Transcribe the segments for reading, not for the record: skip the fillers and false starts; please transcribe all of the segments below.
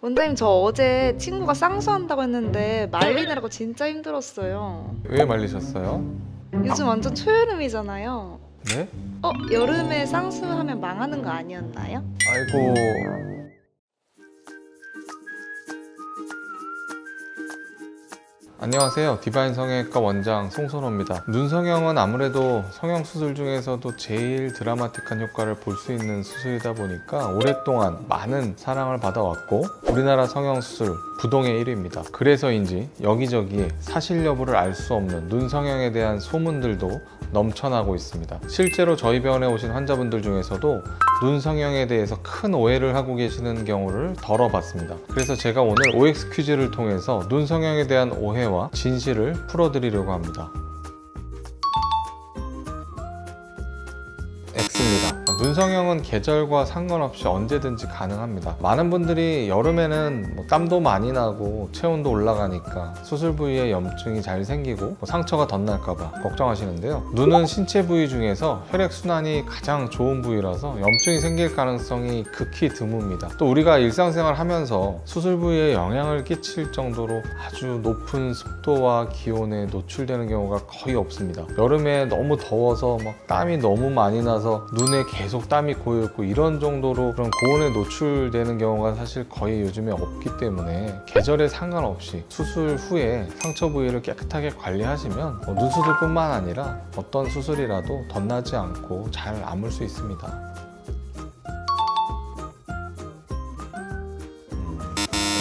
원장님, 저 어제 친구가 쌍수한다고 했는데 말리느라고 진짜 힘들었어요. 왜 말리셨어요? 요즘 완전 초여름이잖아요. 네? 여름에 쌍수하면 망하는 거 아니었나요? 아이고. 안녕하세요. 디바인 성형외과 원장 송선호입니다. 눈 성형은 아무래도 성형수술 중에서도 제일 드라마틱한 효과를 볼 수 있는 수술이다 보니까 오랫동안 많은 사랑을 받아왔고 우리나라 성형수술 부동의 1위입니다. 그래서인지 여기저기에 사실 여부를 알 수 없는 눈 성형에 대한 소문들도 넘쳐나고 있습니다. 실제로 저희 병원에 오신 환자분들 중에서도 눈 성형에 대해서 큰 오해를 하고 계시는 경우를 덜어봤습니다. 그래서 제가 오늘 OX 퀴즈를 통해서 눈 성형에 대한 오해와 진실을 풀어드리려고 합니다. X입니다. 눈 성형은 계절과 상관없이 언제든지 가능합니다. 많은 분들이 여름에는 땀도 많이 나고 체온도 올라가니까 수술 부위에 염증이 잘 생기고 상처가 덧날까봐 걱정하시는데요. 눈은 신체 부위 중에서 혈액순환이 가장 좋은 부위라서 염증이 생길 가능성이 극히 드뭅니다. 또 우리가 일상생활 하면서 수술 부위에 영향을 끼칠 정도로 아주 높은 습도와 기온에 노출되는 경우가 거의 없습니다. 여름에 너무 더워서 땀이 너무 많이 나서 눈에 계속 땀이 고여있고 이런 정도로 그런 고온에 노출되는 경우가 사실 거의 요즘에 없기 때문에 계절에 상관없이 수술 후에 상처 부위를 깨끗하게 관리하시면 눈수술뿐만 아니라 어떤 수술이라도 덧나지 않고 잘 아물 수 있습니다.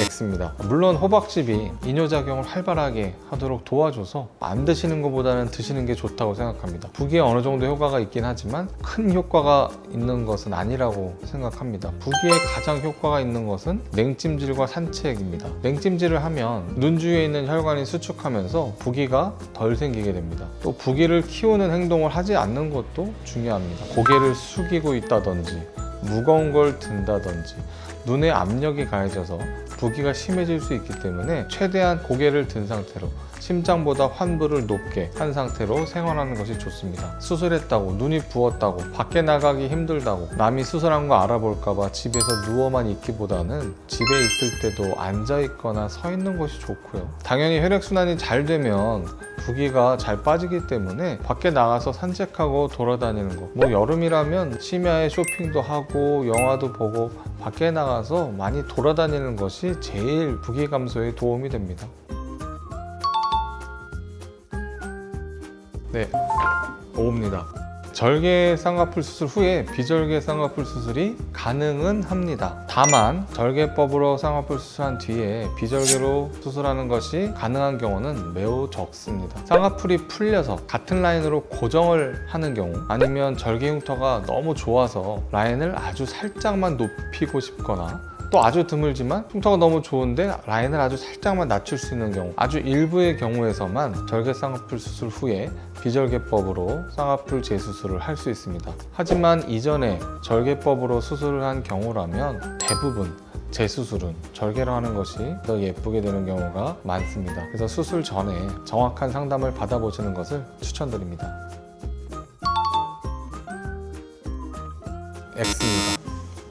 X입니다. 물론 호박즙이 이뇨작용을 활발하게 하도록 도와줘서 안 드시는 것보다는 드시는 게 좋다고 생각합니다. 부기에 어느 정도 효과가 있긴 하지만 큰 효과가 있는 것은 아니라고 생각합니다. 부기에 가장 효과가 있는 것은 냉찜질과 산책입니다. 냉찜질을 하면 눈 주위에 있는 혈관이 수축하면서 부기가 덜 생기게 됩니다. 또 부기를 키우는 행동을 하지 않는 것도 중요합니다. 고개를 숙이고 있다든지 무거운 걸 든다든지 눈에 압력이 가해져서 부기가 심해질 수 있기 때문에 최대한 고개를 든 상태로 심장보다 환부를 높게 한 상태로 생활하는 것이 좋습니다. 수술했다고 눈이 부었다고 밖에 나가기 힘들다고 남이 수술한 거 알아볼까봐 집에서 누워만 있기보다는 집에 있을 때도 앉아 있거나 서 있는 것이 좋고요. 당연히 혈액순환이 잘 되면 부기가 잘 빠지기 때문에 밖에 나가서 산책하고 돌아다니는 거, 여름이라면 심야에 쇼핑도 하고 영화도 보고 밖에 나가서 많이 돌아다니는 것이 제일 부기 감소에 도움이 됩니다. 네, 5입니다. 절개 쌍꺼풀 수술 후에 비절개 쌍꺼풀 수술이 가능은 합니다. 다만 절개법으로 쌍꺼풀 수술한 뒤에 비절개로 수술하는 것이 가능한 경우는 매우 적습니다. 쌍꺼풀이 풀려서 같은 라인으로 고정을 하는 경우, 아니면 절개 흉터가 너무 좋아서 라인을 아주 살짝만 높이고 싶거나, 또 아주 드물지만 흉터가 너무 좋은데 라인을 아주 살짝만 낮출 수 있는 경우, 아주 일부의 경우에서만 절개 쌍꺼풀 수술 후에 비절개법으로 쌍꺼풀 재수술을 할 수 있습니다. 하지만 이전에 절개법으로 수술을 한 경우라면 대부분 재수술은 절개로 하는 것이 더 예쁘게 되는 경우가 많습니다. 그래서 수술 전에 정확한 상담을 받아보시는 것을 추천드립니다. X입니다.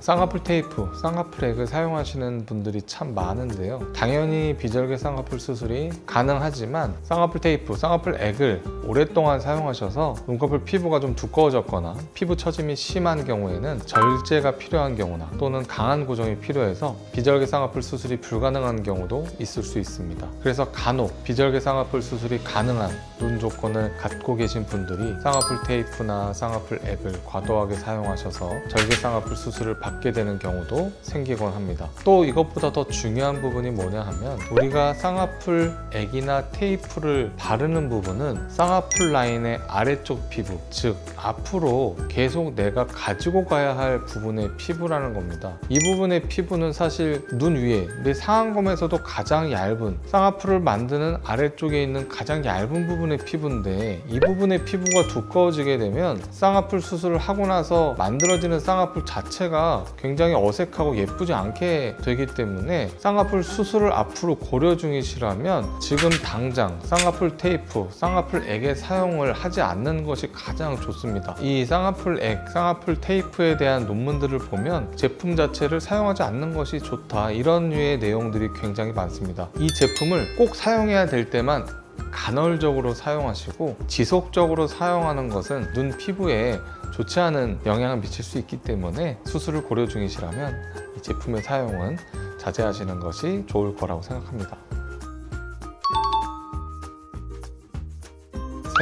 쌍꺼풀 테이프, 쌍꺼풀 액을 사용하시는 분들이 참 많은데요. 당연히 비절개 쌍꺼풀 수술이 가능하지만 쌍꺼풀 테이프, 쌍꺼풀 액을 오랫동안 사용하셔서 눈꺼풀 피부가 좀 두꺼워졌거나 피부 처짐이 심한 경우에는 절제가 필요한 경우나 또는 강한 고정이 필요해서 비절개 쌍꺼풀 수술이 불가능한 경우도 있을 수 있습니다. 그래서 간혹 비절개 쌍꺼풀 수술이 가능한 눈 조건을 갖고 계신 분들이 쌍꺼풀 테이프나 쌍꺼풀 액을 과도하게 사용하셔서 절개 쌍꺼풀 수술을 받게 되는 경우도 생기곤 합니다. 또 이것보다 더 중요한 부분이 뭐냐 하면, 우리가 쌍꺼풀 액이나 테이프를 바르는 부분은 쌍꺼풀 라인의 아래쪽 피부, 즉 앞으로 계속 내가 가지고 가야 할 부분의 피부라는 겁니다. 이 부분의 피부는 사실 눈 위에 내 상안검에서도 가장 얇은, 쌍꺼풀을 만드는 아래쪽에 있는 가장 얇은 부분의 피부인데, 이 부분의 피부가 두꺼워지게 되면 쌍꺼풀 수술을 하고 나서 만들어지는 쌍꺼풀 자체가 자체가 굉장히 어색하고 예쁘지 않게 되기 때문에 쌍꺼풀 수술을 앞으로 고려 중이시라면 지금 당장 쌍꺼풀 테이프, 쌍꺼풀 액의 사용을 하지 않는 것이 가장 좋습니다. 이 쌍꺼풀 액, 쌍꺼풀 테이프에 대한 논문들을 보면 제품 자체를 사용하지 않는 것이 좋다, 이런 류의 내용들이 굉장히 많습니다. 이 제품을 꼭 사용해야 될 때만 간헐적으로 사용하시고 지속적으로 사용하는 것은 눈 피부에 좋지 않은 영향을 미칠 수 있기 때문에 수술을 고려 중이시라면 이 제품의 사용은 자제하시는 것이 좋을 거라고 생각합니다.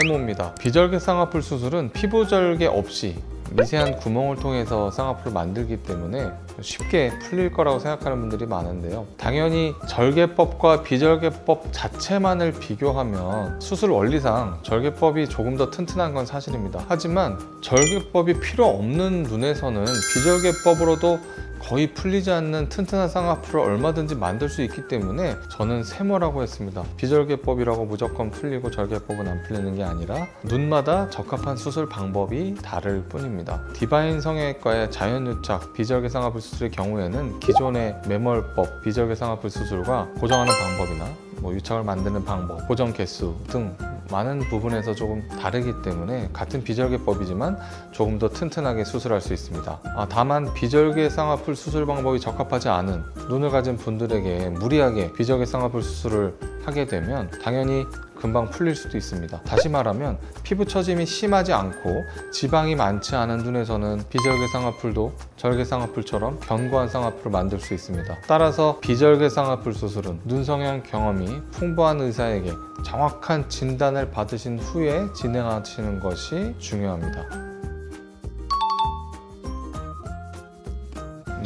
세모입니다. 비절개 쌍꺼풀 수술은 피부 절개 없이 미세한 구멍을 통해서 쌍꺼풀을 만들기 때문에 쉽게 풀릴 거라고 생각하는 분들이 많은데요. 당연히 절개법과 비절개법 자체만을 비교하면 수술 원리상 절개법이 조금 더 튼튼한 건 사실입니다. 하지만 절개법이 필요 없는 눈에서는 비절개법으로도 거의 풀리지 않는 튼튼한 쌍꺼풀을 얼마든지 만들 수 있기 때문에 저는 세모라고 했습니다. 비절개법이라고 무조건 풀리고 절개법은 안 풀리는 게 아니라 눈마다 적합한 수술 방법이 다를 뿐입니다. 디바인 성형외과의 자연유착 비절개 쌍꺼풀 수술의 경우에는 기존의 매몰법 비절개 쌍꺼풀 수술과 고정하는 방법이나 유착을 만드는 방법, 고정 개수 등 많은 부분에서 조금 다르기 때문에 같은 비절개법이지만 조금 더 튼튼하게 수술할 수 있습니다. 다만 비절개 쌍꺼풀 수술 방법이 적합하지 않은 눈을 가진 분들에게 무리하게 비절개 쌍꺼풀 수술을 하게 되면 당연히 금방 풀릴 수도 있습니다. 다시 말하면 피부 처짐이 심하지 않고 지방이 많지 않은 눈에서는 비절개 쌍꺼풀도 절개 쌍꺼풀처럼 견고한 쌍꺼풀을 만들 수 있습니다. 따라서 비절개 쌍꺼풀 수술은 눈 성형 경험이 풍부한 의사에게 정확한 진단을 받으신 후에 진행하시는 것이 중요합니다.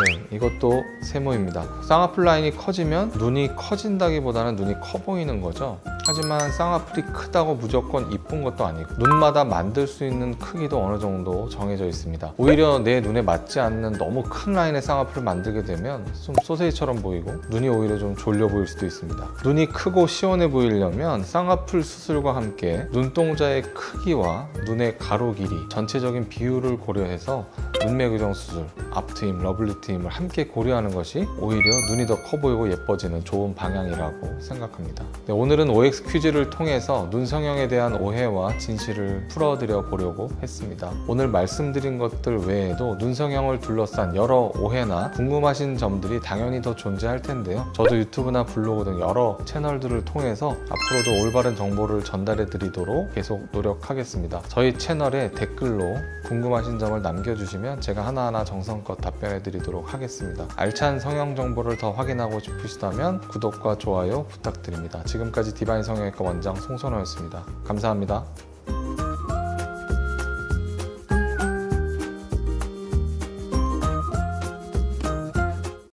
네, 이것도 세모입니다. 쌍꺼풀 라인이 커지면 눈이 커진다기보다는 눈이 커 보이는 거죠. 하지만 쌍꺼풀이 크다고 무조건 이쁜 것도 아니고 눈마다 만들 수 있는 크기도 어느 정도 정해져 있습니다. 오히려 내 눈에 맞지 않는 너무 큰 라인의 쌍꺼풀을 만들게 되면 좀 소세지처럼 보이고 눈이 오히려 좀 졸려 보일 수도 있습니다. 눈이 크고 시원해 보이려면 쌍꺼풀 수술과 함께 눈동자의 크기와 눈의 가로 길이, 전체적인 비율을 고려해서 눈매 교정 수술, 앞트임, 러블리트임을 함께 고려하는 것이 오히려 눈이 더 커 보이고 예뻐지는 좋은 방향이라고 생각합니다. 네, 오늘은 OX 퀴즈를 통해서 눈 성형에 대한 오해와 진실을 풀어드려 보려고 했습니다. 오늘 말씀드린 것들 외에도 눈 성형을 둘러싼 여러 오해나 궁금하신 점들이 당연히 더 존재할 텐데요. 저도 유튜브나 블로그 등 여러 채널들을 통해서 앞으로도 올바른 정보를 전달해 드리도록 계속 노력하겠습니다. 저희 채널에 댓글로 궁금하신 점을 남겨주시면 제가 하나하나 정성껏 답변해 드리도록 하겠습니다. 알찬 성형 정보를 더 확인하고 싶으시다면 구독과 좋아요 부탁드립니다. 지금까지 디바인 성형외과 원장 송선호였습니다. 감사합니다.